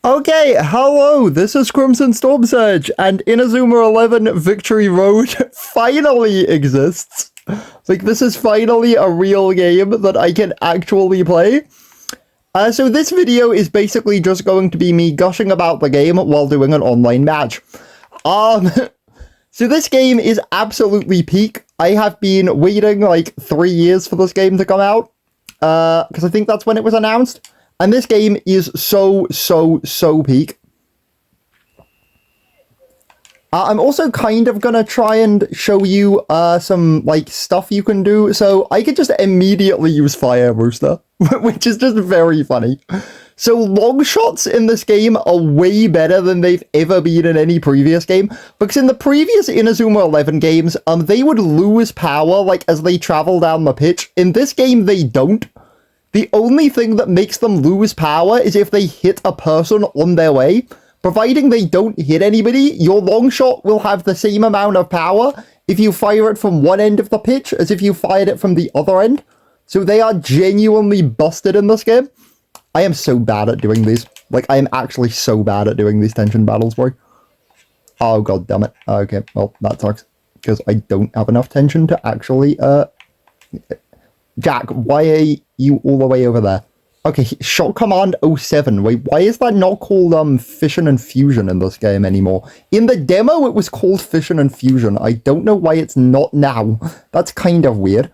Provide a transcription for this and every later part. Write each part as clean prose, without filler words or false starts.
Okay, hello, this is Crimson Storm Surge, and Inazuma 11 Victory Road finally exists. Like, this is finally a real game that I can actually play. So this video is basically just going to be me gushing about the game while doing an online match. So this game is absolutely peak. I have been waiting like 3 years for this game to come out, because I think that's when it was announced. And this game is so peak. I'm also kind of gonna try and show you some like stuff you can do. So I could just immediately use Fire Rooster, which is just very funny. So long shots in this game are way better than they've ever been in any previous game, because in the previous Inazuma 11 games, they would lose power like as they travel down the pitch. In this game, they don't. The only thing that makes them lose power is if they hit a person on their way. Providing they don't hit anybody, your long shot will have the same amount of power if you fire it from one end of the pitch as if you fired it from the other end. So they are genuinely busted in this game. I am so bad at doing these. Like, I am actually so bad at doing these tension battles, bro. Oh, god damn it. Okay, well, that sucks. Because I don't have enough tension to actually, Jack, why are you all the way over there? Okay, Shot Command 07. Wait, why is that not called Fission and Fusion in this game anymore? In the demo, it was called Fission and Fusion. I don't know why it's not now. That's kind of weird.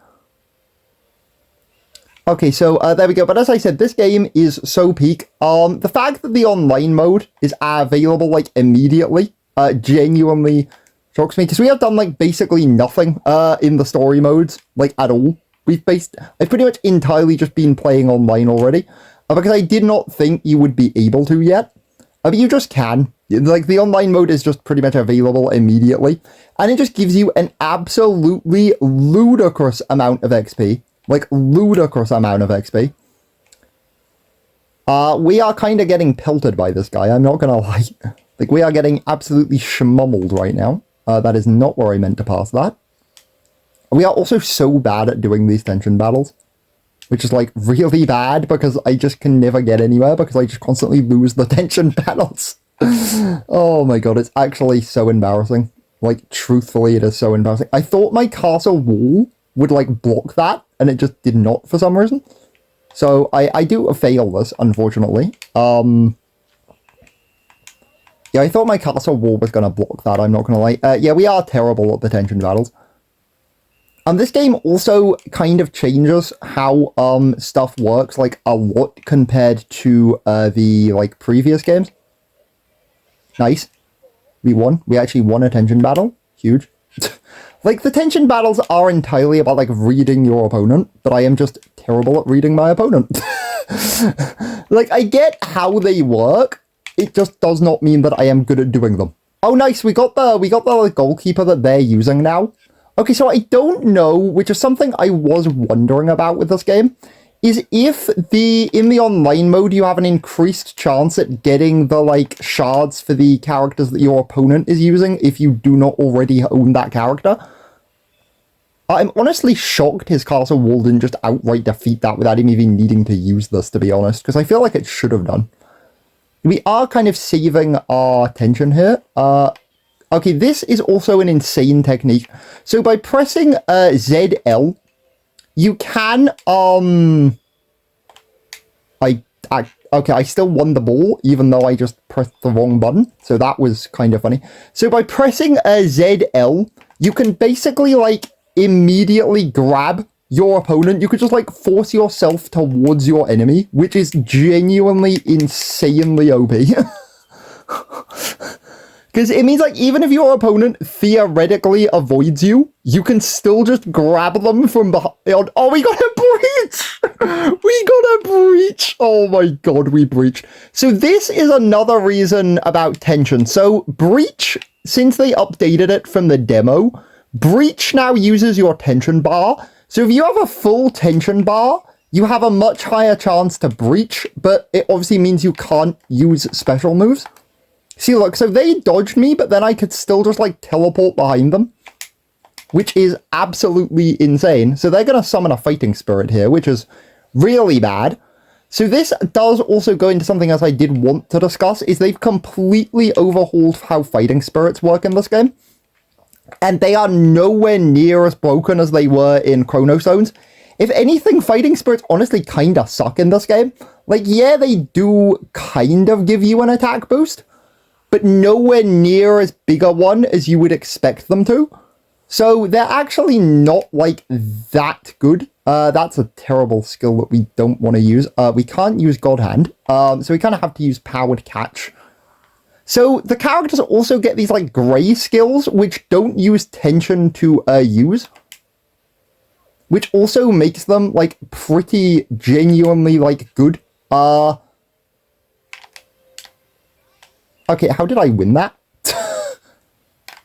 Okay, so there we go. But as I said, this game is so peak. The fact that the online mode is available like immediately genuinely shocks me, because we have done like basically nothing in the story modes like at all. I've pretty much entirely just been playing online already, because I did not think you would be able to yet. But you just can. Like, the online mode is just pretty much available immediately, and it just gives you an absolutely ludicrous amount of XP. Like, ludicrous amount of XP. We are kind of getting pelted by this guy, I'm not gonna lie. Like, we are getting absolutely schmummeled right now. That is not where I meant to pass that. We are also so bad at doing these tension battles, which is like really bad because I just can never get anywhere because I just constantly lose the tension battles. Oh my god, it's actually so embarrassing. Like, truthfully, it is so embarrassing. I thought my castle wall would like block that, and it just did not for some reason. So I do fail this, unfortunately. Yeah, I thought my castle wall was going to block that, I'm not going to lie. Yeah, we are terrible at the tension battles. This game also kind of changes how stuff works, like, a lot compared to the, like, previous games. Nice. We won. We actually won a tension battle. Huge. Like, the tension battles are entirely about, like, reading your opponent, but I am just terrible at reading my opponent. Like, I get how they work, it just does not mean that I am good at doing them. Oh, nice, we got the goalkeeper that they're using now. Okay, so I don't know, which is something I was wondering about with this game, is if in the online mode you have an increased chance at getting the, like, shards for the characters that your opponent is using if you do not already own that character. I'm honestly shocked his castle wall didn't just outright defeat that without him even needing to use this, to be honest, because I feel like it should have done. We are kind of saving our tension here. Okay, this is also an insane technique. So by pressing ZL, you can, okay, I still won the ball, even though I just pressed the wrong button. So that was kind of funny. So by pressing ZL, you can basically, like, immediately grab your opponent. You could just, like, force yourself towards your enemy, which is genuinely insanely OP. Because it means, like, even if your opponent theoretically avoids you, you can still just grab them from behind. Oh, we got a breach! We got a breach! Oh my god, we breached. So this is another reason about tension. So breach, since they updated it from the demo, breach now uses your tension bar. So if you have a full tension bar, you have a much higher chance to breach, but it obviously means you can't use special moves. See, look, so they dodged me, but then I could still just, like, teleport behind them, which is absolutely insane. So they're going to summon a fighting spirit here, which is really bad. So this does also go into something else I did want to discuss, is they've completely overhauled how fighting spirits work in this game. And they are nowhere near as broken as they were in Chronos Zones. If anything, fighting spirits honestly kind of suck in this game. Like, yeah, they do kind of give you an attack boost, but nowhere near as big a one as you would expect them to. So they're actually not, like, that good. That's a terrible skill that we don't want to use. We can't use God Hand, so we kind of have to use Powered Catch. So the characters also get these, like, grey skills, which don't use tension to use. Which also makes them, like, pretty genuinely, like, good. Okay, how did I win that?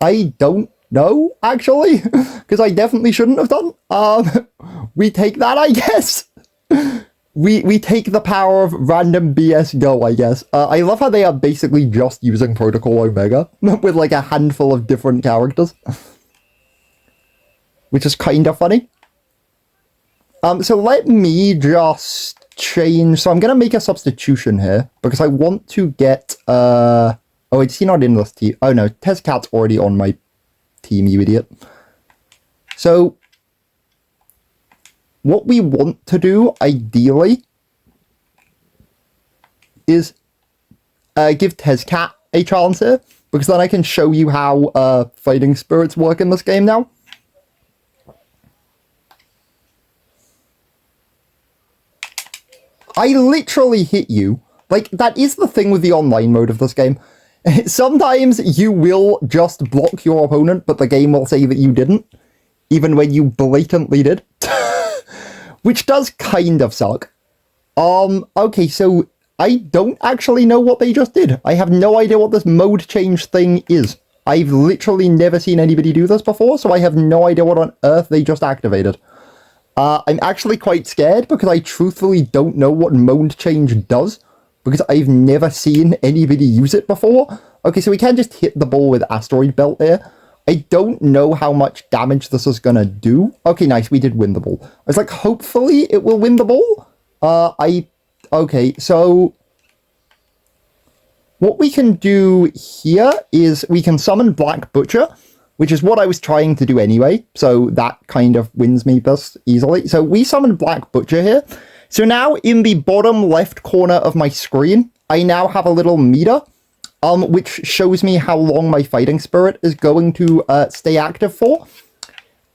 I don't know, actually, because I definitely shouldn't have done. We take that, I guess. We take the power of random BS go, I guess. I love how they are basically just using Protocol Omega with, like, a handful of different characters. Which is kind of funny. So let me just change. So I'm going to make a substitution here because I want to get... Oh, is he not in this team? Oh, no. Tezcat's already on my team, you idiot. So what we want to do, ideally, is give Tezcat a chance here, because then I can show you how fighting spirits work in this game now. I literally hit you. Like, that is the thing with the online mode of this game. Sometimes you will just block your opponent, but the game will say that you didn't, even when you blatantly did. Which does kind of suck. Okay, so I don't actually know what they just did. I have no idea what this mode change thing is. I've literally never seen anybody do this before, so I have no idea what on earth they just activated. I'm actually quite scared because I truthfully don't know what mode change does, because I've never seen anybody use it before. Okay, so we can just hit the ball with Asteroid Belt here. I don't know how much damage this is gonna do. Okay, nice, we did win the ball. I was like, hopefully it will win the ball. Okay, so what we can do here is we can summon Black Butcher, which is what I was trying to do anyway, so that kind of wins me this easily. So we summon Black Butcher here. So now in the bottom left corner of my screen, I now have a little meter, which shows me how long my fighting spirit is going to stay active for.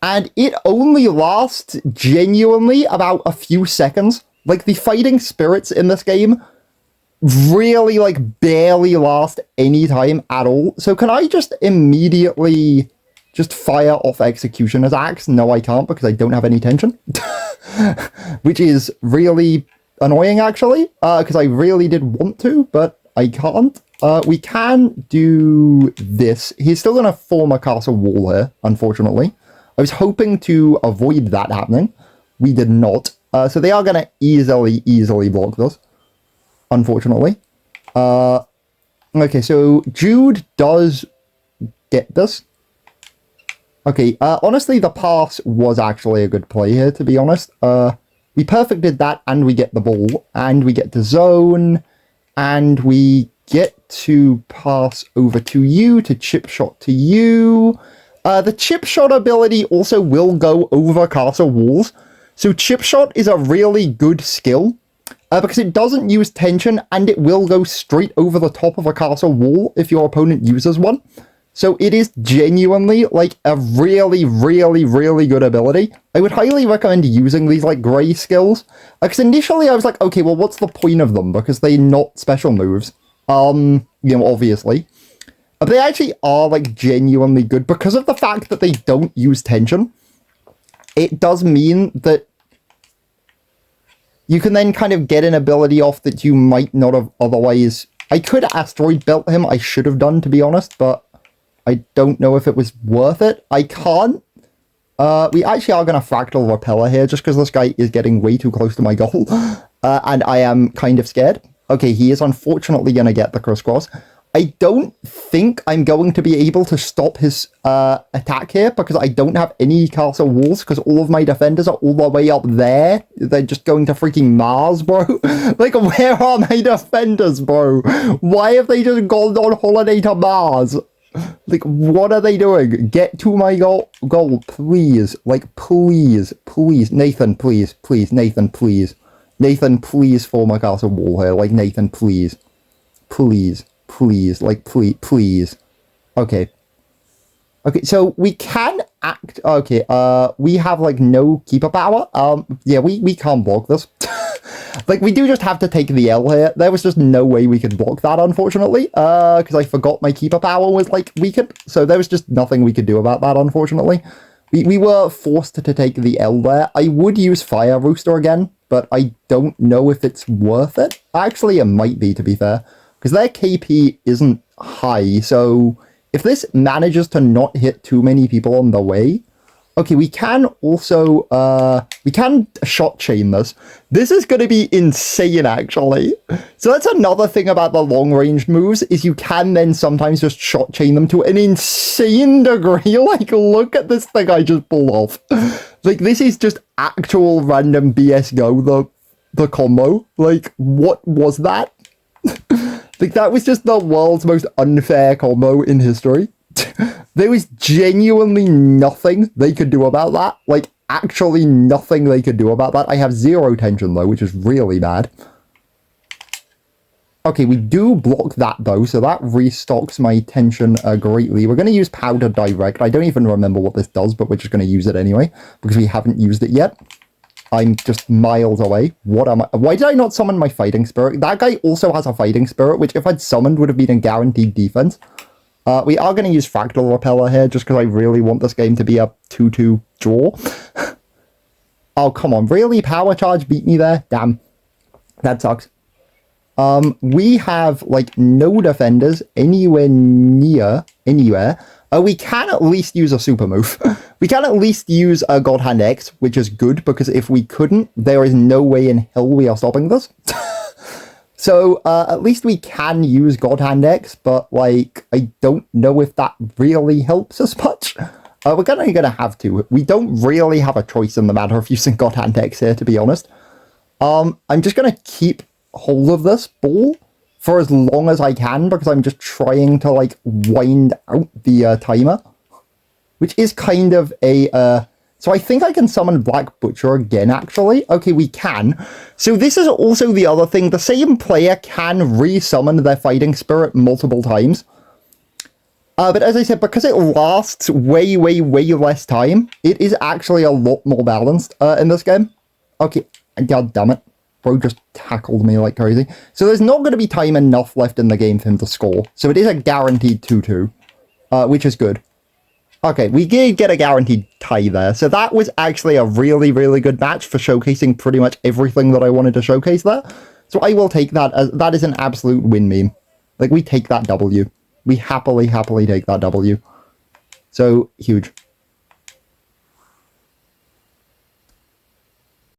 And it only lasts genuinely about a few seconds. Like, the fighting spirits in this game really, like, barely last any time at all. So can I just immediately just fire off Executioner's Axe? No, I can't, because I don't have any tension. Which is really annoying, actually, because I really did want to, but I can't. We can do this. He's still going to form a castle wall here, unfortunately. I was hoping to avoid that happening. We did not. So they are going to easily block this, unfortunately. Okay, so Jude does get this. Okay, honestly, the pass was actually a good play here, to be honest. We perfected that, and we get the ball, and we get to zone, and we get to pass over to you, to chip shot to you. The chip shot ability also will go over castle walls. So chip shot is a really good skill, because it doesn't use tension, and it will go straight over the top of a castle wall if your opponent uses one. So it is genuinely, like, a really good ability. I would highly recommend using these, like, grey skills. Because initially I was like, okay, well, what's the point of them? Because they're not special moves. You know, obviously. But they actually are, like, genuinely good. Because of the fact that they don't use tension, it does mean that you can then kind of get an ability off that you might not have otherwise... I could Asteroid Belt him, I should have done, to be honest, but I don't know if it was worth it. I can't. We actually are going to Fractal Repeller here, just because this guy is getting way too close to my goal, and I am kind of scared. Okay, he is unfortunately going to get the crisscross. I don't think I'm going to be able to stop his attack here because I don't have any castle walls because all of my defenders are all the way up there. They're just going to freaking Mars, bro. Like, where are my defenders, bro? Why have they just gone on holiday to Mars? Like, what are they doing? Get to my goal, please. Like, please. Nathan, please. Nathan, please. Nathan, please form a castle wall here. Like, Nathan, please. Like, please. Okay, so we can act. Okay, we have like no keeper power. Yeah, we can't block this. Like, we do just have to take the L here. There was just no way we could block that, unfortunately. Because I forgot my keeper power was like weakened, so there was just nothing we could do about that, unfortunately. We were forced to take the L there. I would use Fire Rooster again, but I don't know if it's worth it. Actually, it might be, to be fair. Because their KP isn't high, so if this manages to not hit too many people on the way... Okay, we can also... we can shot chain this. This is going to be insane, actually. So that's another thing about the long-range moves, is you can then sometimes just shot chain them to an insane degree. Like, look at this thing I just pulled off. Like, this is just actual random BS Go, the combo. Like, what was that? Like, that was just the world's most unfair combo in history. There was genuinely nothing they could do about that. Like, actually nothing they could do about that. I have 0 tension, though, which is really bad. Okay, we do block that, though, so that restocks my tension greatly. We're going to use Powder Direct. I don't even remember what this does, but we're just going to use it anyway, because we haven't used it yet. I'm just miles away. What am I? Why did I not summon my Fighting Spirit? That guy also has a Fighting Spirit, which if I'd summoned would have been a guaranteed defense. We are going to use Fractal Repeller here, just because I really want this game to be a 2-2 draw. Oh, come on. Really? Power Charge beat me there? Damn. That sucks. We have, like, no defenders anywhere near anywhere. We can at least use a super move. We can at least use a God Hand X, which is good, because if we couldn't, there is no way in hell we are stopping this. So, at least we can use God Hand X, but, like, I don't know if that really helps us much. We're gonna have to. We don't really have a choice in the matter of using God Hand X here, to be honest. I'm just gonna keep hold of this ball for as long as I can, because I'm just trying to, like, wind out the timer, which is kind of a... So I think I can summon Black Butcher again, actually. Okay, we can. So this is also the other thing. The same player can re-summon their Fighting Spirit multiple times. But as I said, because it lasts way less time, it is actually a lot more balanced in this game. Okay, god damn it. Bro just tackled me like crazy. So there's not going to be time enough left in the game for him to score. So it is a guaranteed 2-2, which is good. Okay, we did get a guaranteed tie there. So that was actually a really good match for showcasing pretty much everything that I wanted to showcase there. So I will take that as that is an absolute win meme. Like, we take that W. We happily take that W. So, huge.